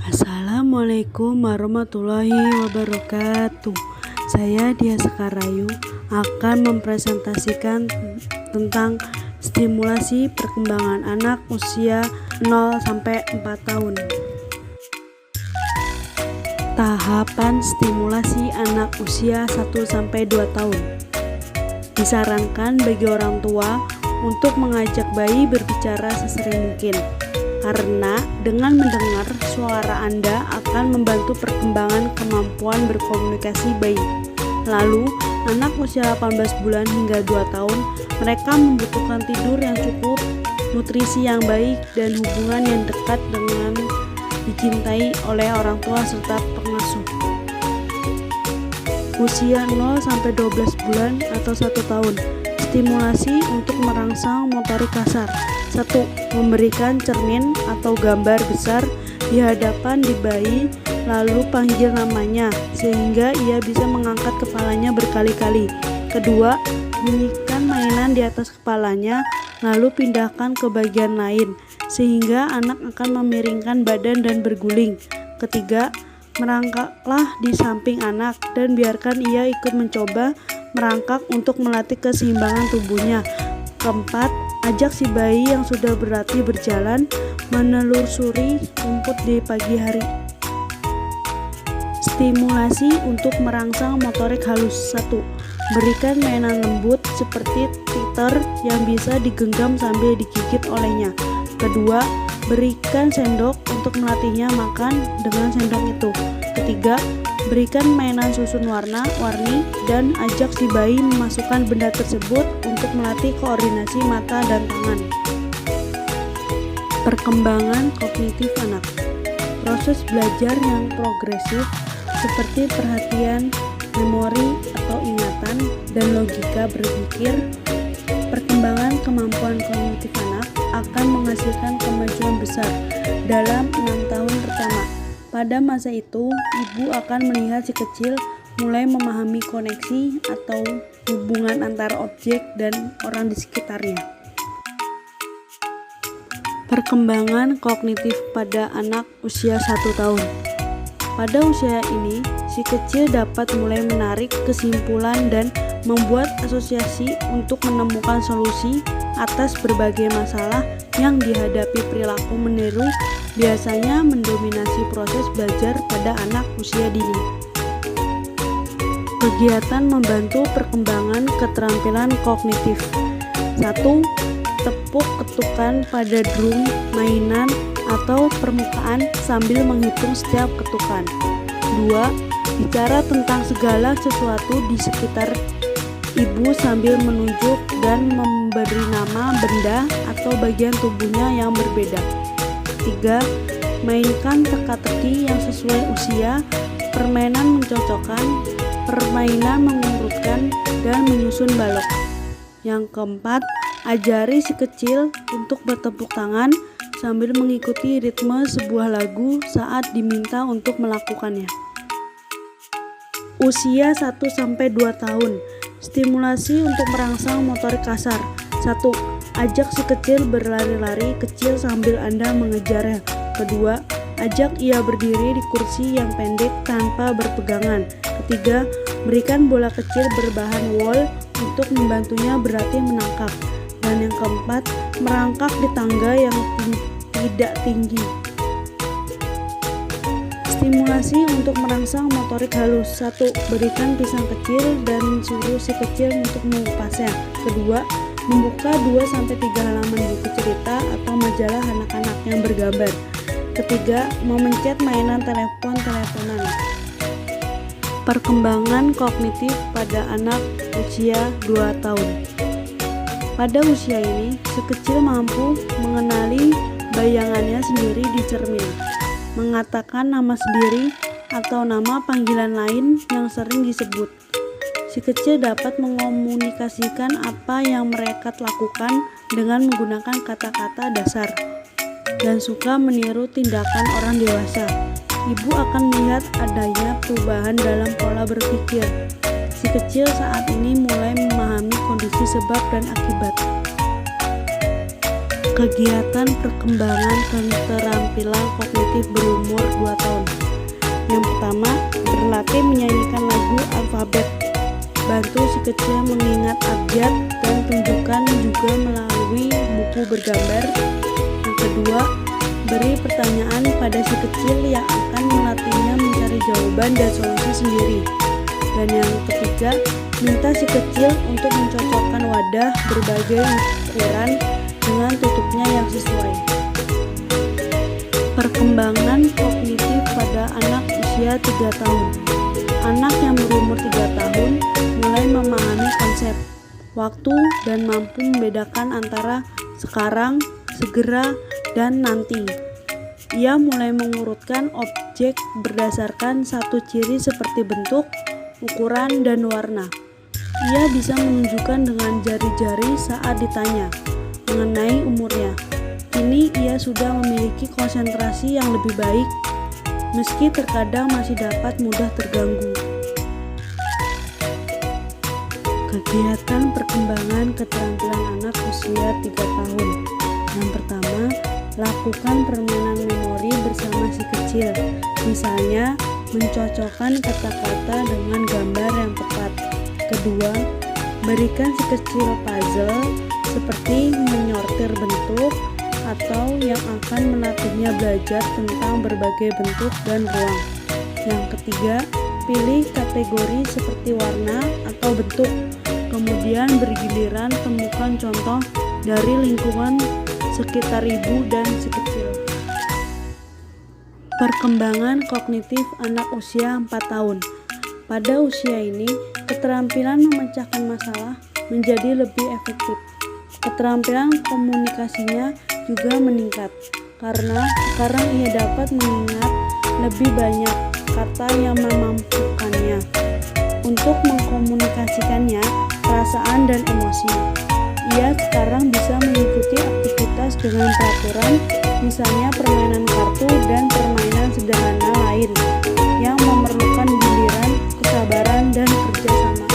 Assalamualaikum warahmatullahi wabarakatuh. Saya Dia Sekarayu akan mempresentasikan tentang stimulasi perkembangan anak usia 0-4 tahun. Tahapan stimulasi anak usia 1-2 tahun. Disarankan bagi orang tua untuk mengajak bayi berbicara sesering mungkin, karena dengan mendengar suara Anda akan membantu perkembangan kemampuan berkomunikasi bayi. Lalu, anak usia 18 bulan hingga 2 tahun, mereka membutuhkan tidur yang cukup, nutrisi yang baik, dan hubungan yang dekat dengan dicintai oleh orang tua serta pengasuh. Usia 0-12 bulan atau 1 tahun. Stimulasi untuk merangsang motorik kasar. 1. Memberikan cermin atau gambar besar di hadapan di bayi, lalu panggil namanya sehingga ia bisa mengangkat kepalanya berkali-kali. Kedua, bunyikan mainan di atas kepalanya, lalu pindahkan ke bagian lain sehingga anak akan memiringkan badan dan berguling. Ketiga, merangkaklah di samping anak dan biarkan ia ikut mencoba merangkak untuk melatih keseimbangan tubuhnya. Keempat, ajak si bayi yang sudah berlatih berjalan menelusuri rumput di pagi hari. Stimulasi untuk merangsang motorik halus. 1. Berikan mainan lembut seperti titer yang bisa digenggam sambil digigit olehnya. Kedua, berikan sendok untuk melatihnya makan dengan sendok itu. Ketiga, berikan mainan susun warna-warni dan ajak si bayi memasukkan benda tersebut untuk melatih koordinasi mata dan tangan. Perkembangan kognitif anak. Proses belajar yang progresif seperti perhatian, memori atau ingatan, dan logika berpikir. Perkembangan kemampuan kognitif anak akan menghasilkan kemajuan besar dalam 6 tahun pertama. Pada masa itu, ibu akan melihat si kecil mulai memahami koneksi atau hubungan antara objek dan orang di sekitarnya. Perkembangan kognitif pada anak usia 1 tahun. Pada usia ini, si kecil dapat mulai menarik kesimpulan dan membuat asosiasi untuk menemukan solusi atas berbagai masalah yang dihadapi. Perilaku meniru biasanya mendominasi proses belajar pada anak usia dini. Kegiatan membantu perkembangan keterampilan kognitif. 1. Tepuk ketukan pada drum, mainan, atau permukaan sambil menghitung setiap ketukan. 2. Bicara tentang segala sesuatu di sekitar ibu sambil menunjuk dan memberi nama benda atau bagian tubuhnya yang berbeda. 3. Mainkan teka-teki yang sesuai usia, permainan mencocokkan, permainan mengurutkan, dan menyusun balok. Yang keempat, ajari si kecil untuk bertepuk tangan sambil mengikuti ritme sebuah lagu saat diminta untuk melakukannya. Usia 1-2 tahun. Stimulasi untuk merangsang motorik kasar. 1. Ajak si kecil berlari-lari kecil sambil Anda mengejarnya. Kedua, ajak ia berdiri di kursi yang pendek tanpa berpegangan. Ketiga, berikan bola kecil berbahan wol untuk membantunya berlatih menangkap. Dan yang keempat, merangkak di tangga yang tidak tinggi. Stimulasi untuk merangsang motorik halus. 1. Berikan pisang kecil dan suruh si kecil untuk mengupasnya. Kedua, membuka 2-3 halaman buku cerita atau majalah anak-anak yang bergambar. Ketiga, memencet mainan teleponan. Perkembangan kognitif pada anak usia 2 tahun. Pada usia ini, si kecil mampu mengenali bayangannya sendiri di cermin, mengatakan nama sendiri atau nama panggilan lain yang sering disebut. Si kecil dapat mengomunikasikan apa yang mereka lakukan dengan menggunakan kata-kata dasar dan suka meniru tindakan orang dewasa. Ibu akan melihat adanya perubahan dalam pola berpikir. Si kecil saat ini mulai memahami kondisi sebab dan akibat. Kegiatan perkembangan keterampilan kognitif berumur 2 tahun. Yang pertama, berlatih menyanyikan lagu alfabet. Bantu si kecil mengingat abjad dan tunjukkan juga melalui buku bergambar. Yang kedua, beri pertanyaan pada si kecil yang akan melatihnya mencari jawaban dan solusi sendiri. Dan yang ketiga, minta si kecil untuk mencocokkan wadah berbagai ukuran dengan tutupnya yang sesuai. Perkembangan kognitif pada anak usia 3 tahun. Anak yang berumur 3 tahun mulai memahami konsep waktu dan mampu membedakan antara sekarang, segera, dan nanti. Ia mulai mengurutkan objek berdasarkan satu ciri seperti bentuk, ukuran, dan warna. Ia bisa menunjukkan dengan jari-jari saat ditanya mengenai umurnya. Kini ia sudah memiliki konsentrasi yang lebih baik, meski terkadang masih dapat mudah terganggu. Kegiatan perkembangan keterampilan anak usia 3 tahun. Yang pertama, lakukan permainan memori bersama si kecil. Misalnya, mencocokkan kata-kata dengan gambar yang tepat. Kedua, berikan si kecil puzzle seperti menyortir bentuk atau yang akan melatihnya belajar tentang berbagai bentuk dan ruang. Yang ketiga, pilih kategori seperti warna atau bentuk. Kemudian bergiliran temukan contoh dari lingkungan sekitar ibu dan si kecil. Perkembangan kognitif anak usia 4 tahun. Pada usia ini, keterampilan memecahkan masalah menjadi lebih efektif. Keterampilan komunikasinya juga meningkat, karena sekarang ia dapat mengingat lebih banyak kata yang memampukannya untuk mengkomunikasikannya, perasaan dan emosi. Ia sekarang bisa mengikuti aktivitas dengan peraturan, misalnya permainan kartu dan permainan sederhana lain yang memerlukan giliran, kesabaran, dan kerjasama.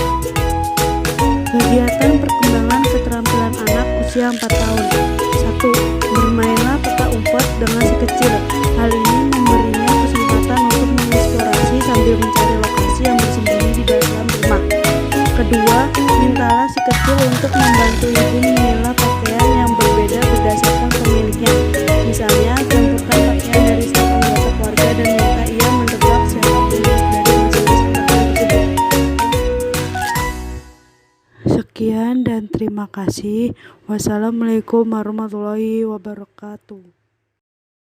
Kegiatan perkembangan keterampilan anak usia 4 tahun. 1. Bermainlah peta umpet dengan si kecil. Hal ini memberinya kesempatan untuk mengeksplorasi sambil mencari lokasi yang bersembunyi di dalam rumah. Kedua, mintalah si kecil untuk membantu ibu memilah pakaian yang berbeda berdasarkan pemiliknya. Misalnya, campurkan pakaian dari setiap anggota keluarga dan minta ia menebak siapa pemilik dari masing-masing pakaian tersebut. Sekian dan terima kasih. Wassalamualaikum warahmatullahi wabarakatuh.